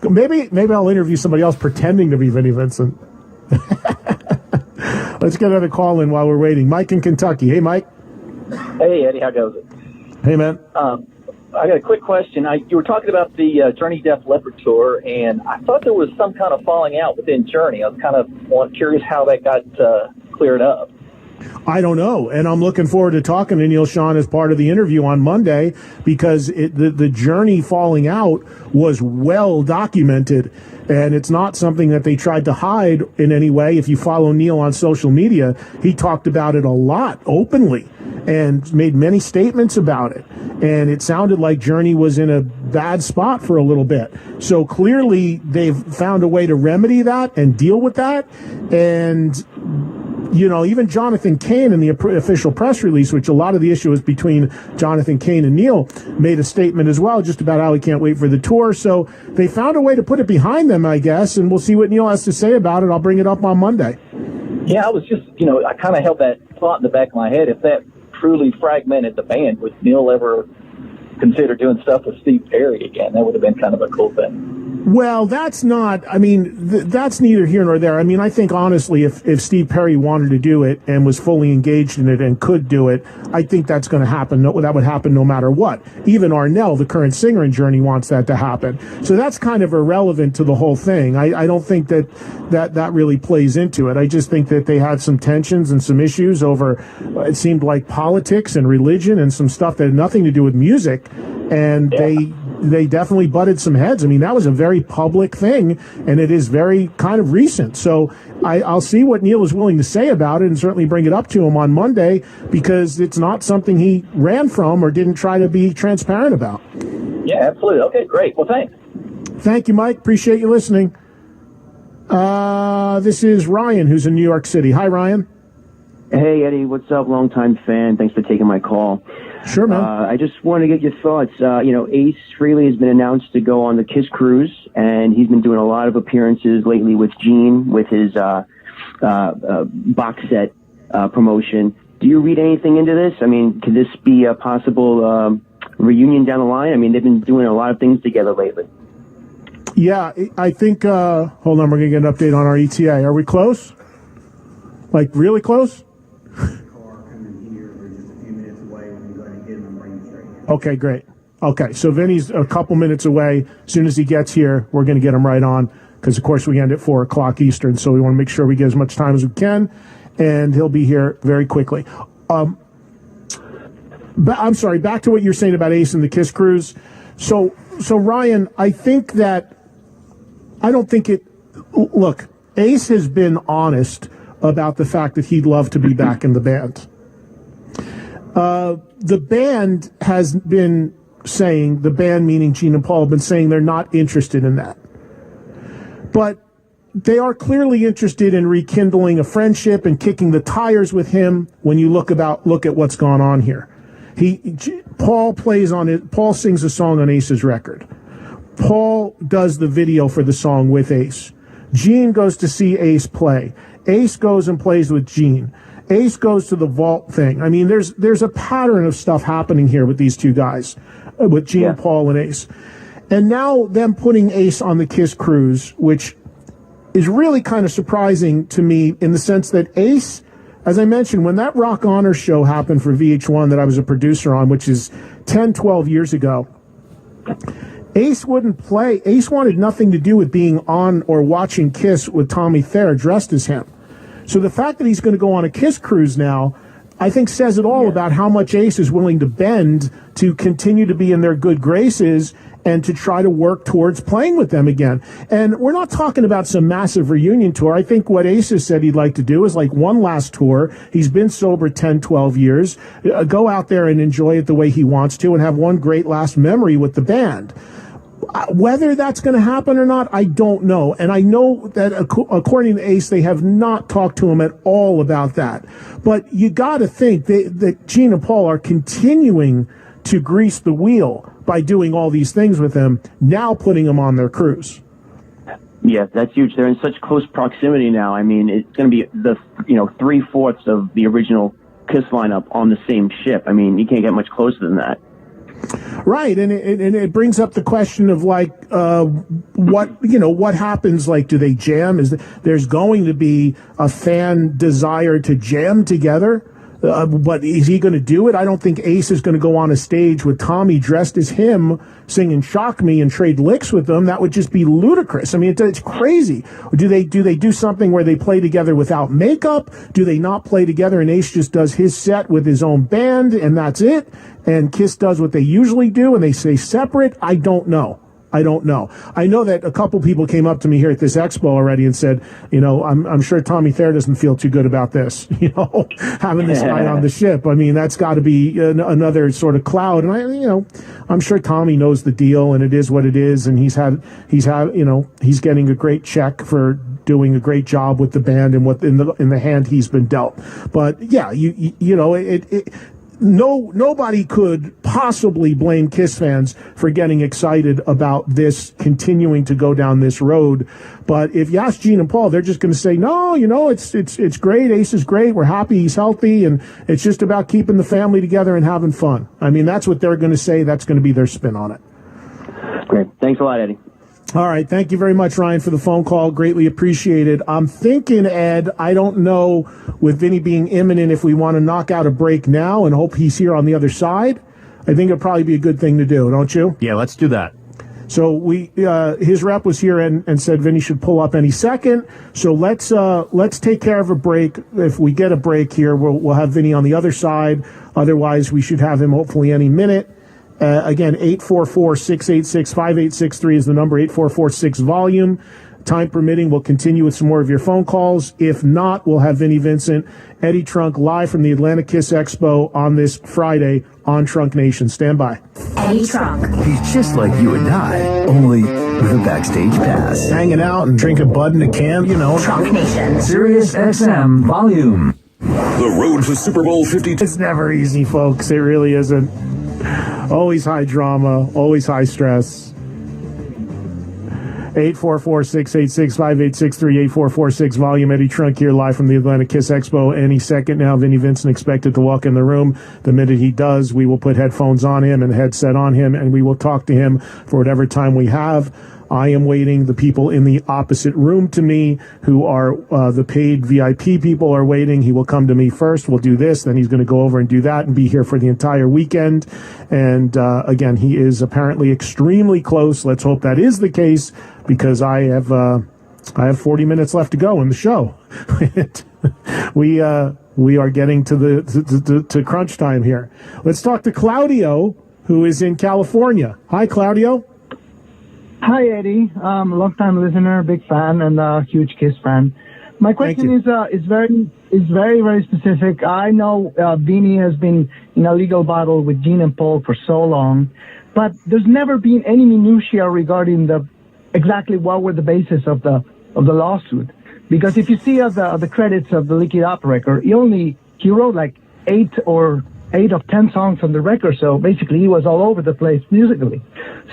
Maybe I'll interview somebody else pretending to be Vinnie Vincent. Let's get another call in while we're waiting. Mike in Kentucky. Hey, Mike. Hey, Eddie. How goes it? Hey, man. I got a quick question. You were talking about the Journey Def Leppard tour, and I thought there was some kind of falling out within Journey. I was kind of curious how that got cleared up. I don't know, and I'm looking forward to talking to Neil Schon as part of the interview on Monday, because the Journey falling out was well documented, and it's not something that they tried to hide in any way. If you follow Neil on social media, he talked about it a lot openly and made many statements about it, and it sounded like Journey was in a bad spot for a little bit. So clearly they've found a way to remedy that and deal with that, and even Jonathan Cain in the official press release, which a lot of the issue is between Jonathan Cain and Neil, made a statement as well just about how he can't wait for the tour. So they found a way to put it behind them, I guess, and we'll see what Neil has to say about it. I'll bring it up on Monday. Yeah, I was just, I kind of held that thought in the back of my head. If that truly fragmented the band, would Neil ever consider doing stuff with Steve Perry again? That would have been kind of a cool thing. Well, that's not, that's neither here nor there. I think, honestly, if Steve Perry wanted to do it and was fully engaged in it and could do it, I think that's going to happen. That would happen no matter what. Even Arnell, the current singer in Journey, wants that to happen. So that's kind of irrelevant to the whole thing. I don't think that really plays into it. I just think that they had some tensions and some issues over, it seemed like, politics and religion and some stuff that had nothing to do with music, and they definitely butted some heads. That was a very public thing, and it is very kind of recent. So I'll see what Neil is willing to say about it, and certainly bring it up to him on Monday, because it's not something he ran from or didn't try to be transparent about. Yeah, absolutely. Okay, great. Well, thanks. Thank you, Mike. Appreciate you listening. This is Ryan, who's in New York City. Hi, Ryan. Hey, Eddie. What's up? Longtime fan. Thanks for taking my call. Sure, man. I just want to get your thoughts. Ace Frehley has been announced to go on the Kiss Cruz, and he's been doing a lot of appearances lately with Gene, with his box set promotion. Do you read anything into this? Could this be a possible reunion down the line? They've been doing a lot of things together lately. Yeah, I think, hold on, we're going to get an update on our ETA. Are we close? Like, really close? Okay, great. Okay, so Vinny's a couple minutes away. As soon as he gets here, we're going to get him right on, because, of course, we end at 4 o'clock Eastern, so we want to make sure we get as much time as we can, and he'll be here very quickly. I'm sorry, back to what you're saying about Ace and the Kiss Cruz. So Ryan, I don't think it... Look, Ace has been honest about the fact that he'd love to be back in the band. The band has been saying, the band meaning Gene and Paul, have been saying they're not interested in that. But they are clearly interested in rekindling a friendship and kicking the tires with him when you look at what's gone on here. Paul sings a song on Ace's record. Paul does the video for the song with Ace. Gene goes to see Ace play. Ace goes and plays with Gene. Ace goes to the vault thing. There's a pattern of stuff happening here with these two guys, with Gene, Paul, and Ace. And now them putting Ace on the Kiss Cruz, which is really kind of surprising to me in the sense that Ace, as I mentioned, when that Rock Honor show happened for VH1 that I was a producer on, which is 10, 12 years ago, Ace wouldn't play. Ace wanted nothing to do with being on or watching Kiss with Tommy Thayer dressed as him. So the fact that he's going to go on a Kiss Cruise now, I think says it all about how much Ace is willing to bend to continue to be in their good graces and to try to work towards playing with them again. And we're not talking about some massive reunion tour. I think what Ace has said he'd like to do is like one last tour. He's been sober 10, 12 years. Go out there and enjoy it the way he wants to and have one great last memory with the band. Whether that's going to happen or not, I don't know. And I know that according to Ace, they have not talked to him at all about that. But you got to think that Gene and Paul are continuing to grease the wheel by doing all these things with him, now putting him on their cruise. Yeah, that's huge. They're in such close proximity now. It's going to be the 3/4 of the original Kiss lineup on the same ship. You can't get much closer than that. Right, and it brings up the question of like what happens, like, do they jam? There's going to be a fan desire to jam together, but is he going to do it? I don't think Ace is going to go on a stage with Tommy dressed as him singing "Shock Me" and trade licks with them. That would just be ludicrous. I mean, it's crazy. Do they do something where they play together without makeup? Do they not play together and Ace just does his set with his own band and that's it? And Kiss does what they usually do and they stay separate? I don't know. I know that a couple people came up to me here at this expo already and said, I'm sure Tommy Thayer doesn't feel too good about this, having this guy on the ship. I mean, that's got to be another sort of cloud. And I'm sure Tommy knows the deal and it is what it is. And he's getting a great check for doing a great job with the band and what in the hand he's been dealt. But yeah, nobody could possibly blame Kiss fans for getting excited about this continuing to go down this road. But if you ask Gene and Paul, they're just going to say, no, it's great. Ace is great. We're happy he's healthy. And it's just about keeping the family together and having fun. I mean, that's what they're going to say. That's going to be their spin on it. Great. Thanks a lot, Eddie. All right. Thank you very much, Ryan, for the phone call. Greatly appreciated. I'm thinking, Ed, I don't know, with Vinnie being imminent, if we want to knock out a break now and hope he's here on the other side. I think it'll probably be a good thing to do, don't you? Yeah, let's do that. So his rep was here and said Vinnie should pull up any second. So let's take care of a break. If we get a break here, we'll have Vinnie on the other side. Otherwise, we should have him hopefully any minute. Again, 844-686-5863 is the number, 844-6-VOLUME. Time permitting, we'll continue with some more of your phone calls. If not, we'll have Vinnie Vincent, Eddie Trunk, live from the Atlanta Kiss Expo on this Friday on Trunk Nation. Stand by. Eddie Trunk. He's just like you and I, only with a backstage pass. Hanging out and drinking Bud in a can, Trunk Nation. Sirius XM Volume. The road to Super Bowl 52. It's never easy, folks. It really isn't. Always high drama, always high stress. 844-686-5863, 844-6-VOLUME. Eddie Trunk here live from the Atlanta Kiss Expo. Any second now, Vinnie Vincent expected to walk in the room. The minute he does, we will put headphones on him and a headset on him, and we will talk to him for whatever time we have. I am waiting. The people in the opposite room to me, who are the paid VIP people, are waiting. He will come to me first. We'll do this. Then he's going to go over and do that and be here for the entire weekend. And again, he is apparently extremely close. Let's hope that is the case, because I have 40 minutes left to go in the show. We are getting to crunch time here. Let's talk to Claudio, who is in California. Hi, Claudio. Hi, Eddie. Long time listener, big fan, and a huge Kiss fan. My question is very, very specific. I know Vinnie has been in a legal battle with Gene and Paul for so long, but there's never been any minutia regarding exactly what were the basis of the lawsuit. Because if you see the credits of the Lick It Up record, he wrote like 8 of 10 songs on the record, so basically he was all over the place musically.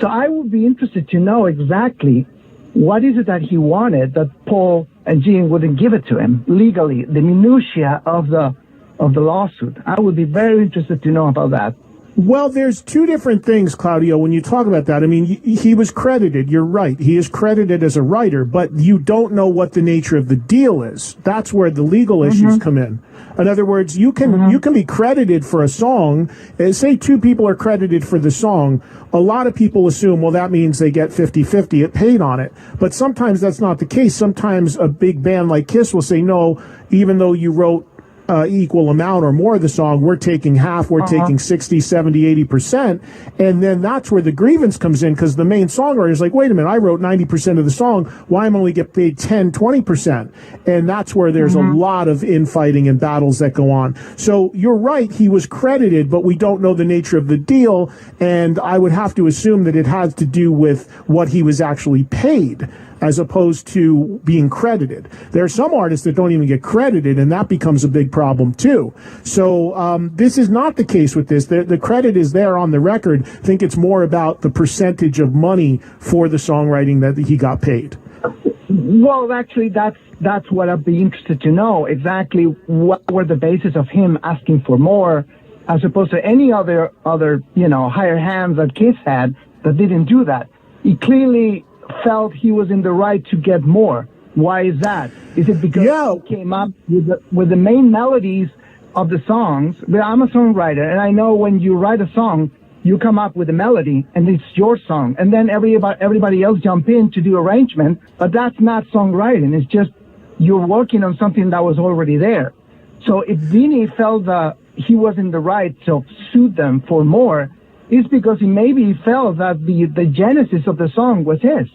So I would be interested to know exactly what is it that he wanted that Paul and Gene wouldn't give it to him legally, the minutia of the lawsuit. I would be very interested to know about that. Well, there's two different things, Claudio, when you talk about that. I mean, he was credited. You're right. He is credited as a writer, but you don't know what the nature of the deal is. That's where the legal issues come in. In other words, you can be credited for a song. Say 2 people are credited for the song. A lot of people assume, well, that means they get 50-50. It paid on it. But sometimes that's not the case. Sometimes a big band like Kiss will say, no, even though you wrote equal amount or more of the song, we're taking half, we're taking 60, 70, 80%. And then that's where the grievance comes in, because the main songwriter is like, wait a minute, I wrote 90% of the song, why am I only get paid 10, 20%? And that's where there's a lot of infighting and battles that go on. So you're right, he was credited, but we don't know the nature of the deal, and I would have to assume that it has to do with what he was actually paid, as opposed to being credited. There are some artists that don't even get credited, and that becomes a big problem too. So this is not the case with this. The credit is there on the record. I think it's more about the percentage of money for the songwriting that he got paid. Well, actually, that's what I'd be interested to know. Exactly what were the basis of him asking for more as opposed to any other higher hands that Kiss had that didn't do that. He clearly felt he was in the right to get more. Why is that? Is it because he came up with the main melodies of the songs? But I'm a songwriter, and I know when you write a song, you come up with a melody, and it's your song. And then everybody else jump in to do arrangement, but that's not songwriting. It's just you're working on something that was already there. So if Vinnie felt that he was in the right to sue them for more, it's because he felt that the genesis of the song was his.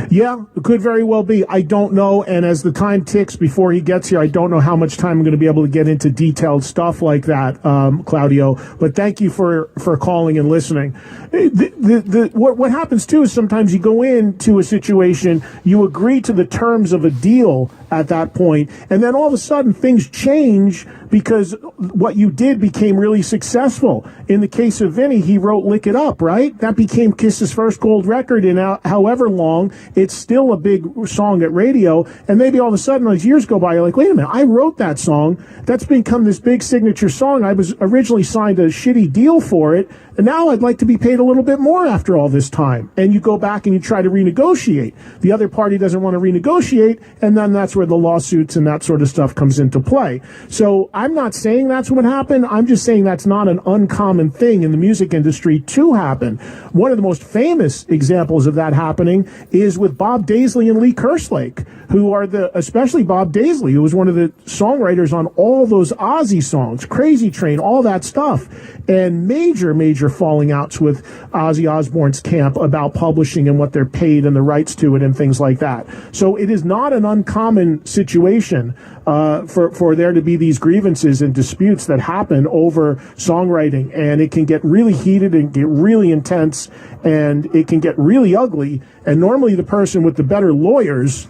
Yeah, it could very well be. I don't know, and as the time ticks before he gets here, I don't know how much time I'm going to be able to get into detailed stuff like that, Claudio. But thank you for calling and listening. What happens, too, is sometimes you go into a situation, you agree to the terms of a deal at that point, and then all of a sudden things change because what you did became really successful. In the case of Vinnie, he wrote Lick It Up, right? That became Kiss's first gold record in however long. It's still a big song at radio, and maybe all of a sudden, as years go by, you're like, wait a minute, I wrote that song. That's become this big signature song. I was originally signed a shitty deal for it, and now I'd like to be paid a little bit more after all this time. And you go back and you try to renegotiate. The other party doesn't want to renegotiate, and then that's where the lawsuits and that sort of stuff comes into play. So I'm not saying that's what happened. I'm just saying that's not an uncommon thing in the music industry to happen. One of the most famous examples of that happening is with Bob Daisley and Lee Kerslake, who are especially Bob Daisley, who was one of the songwriters on all those Ozzy songs, Crazy Train, all that stuff, and major falling outs with Ozzy Osbourne's camp about publishing and what they're paid and the rights to it and things like that. So it is not an uncommon situation for there to be these grievances and disputes that happen over songwriting, and it can get really heated and get really intense, and it can get really ugly, and normally the person with the better lawyers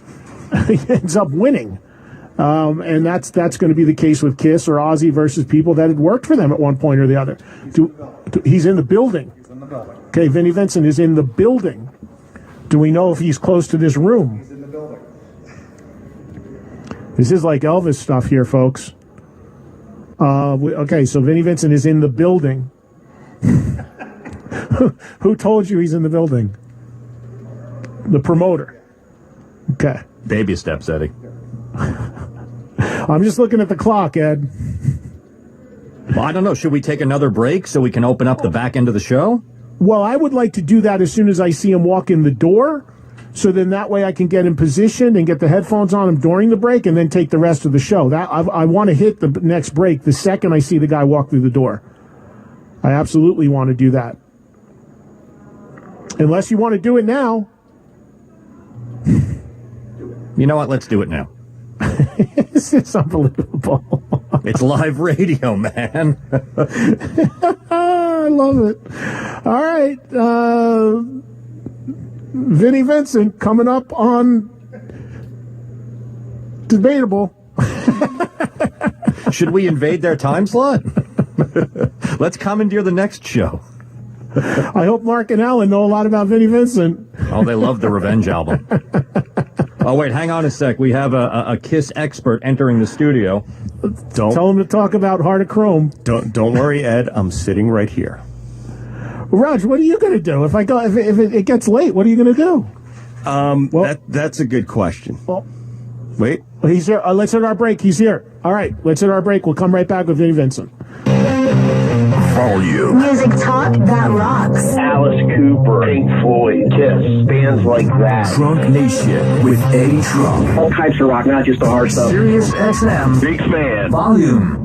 ends up winning. And that's going to be the case with Kiss or Ozzy versus people that had worked for them at one point or the other. He's in the building. He's in the building. Okay, Vinnie Vincent is in the building. Do we know if he's close to this room? He's in the building. This is like Elvis stuff here, folks. Okay, so Vinnie Vincent is in the building. Who told you he's in the building? The promoter. Okay. Baby steps, Eddie. I'm just looking at the clock, Ed. Well, I don't know. Should we take another break so we can open up the back end of the show? Well, I would like to do that as soon as I see him walk in the door, so then that way I can get in position and get the headphones on him during the break and then take the rest of the show. That I want to hit the next break the second I see the guy walk through the door. I absolutely want to do that. Unless you want to do it now. You know what? Let's do it now. This is unbelievable. It's live radio, man. I love it. All right. Vinnie Vincent coming up on Debatable. Should we invade their time slot? Let's commandeer the next show. I hope Mark and Alan know a lot about Vinnie Vincent. Oh, they love the Revenge album. Oh, wait, hang on a sec. We have a Kiss expert entering the studio. Tell him to talk about Heart of Chrome. Don't worry, Ed. I'm sitting right here. Raj, what are you going to do if it gets late? What are you going to do? That's a good question. Well, wait, he's here. Let's hit our break. He's here. All right, let's hit our break. We'll come right back with Vinnie Vincent. Volume. Music talk that rocks. Alice Cooper, Pink Floyd, Kiss, bands like that. Trunk Nation with Eddie Trunk. All types of rock, not just the hard stuff. Sirius XM. Big fan. Volume.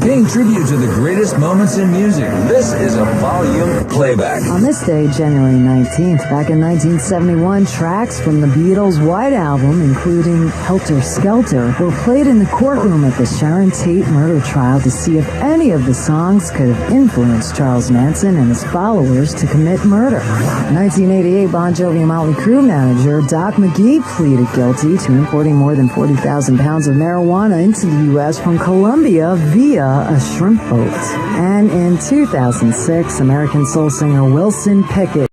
Paying tribute to the greatest moments in music. This is a Volume playback. On this day, January 19th, back in 1971, tracks from the Beatles' White Album, including Helter Skelter, were played in the courtroom at the Sharon Tate murder trial to see if any of the songs could have influenced Charles Manson and his followers to commit murder. In 1988, Bon Jovi and Motley Crue manager Doc McGee pleaded guilty to importing more than 40,000 pounds of marijuana into the U.S. from Colombia via a shrimp boat. And in 2006, American soul singer Wilson Pickett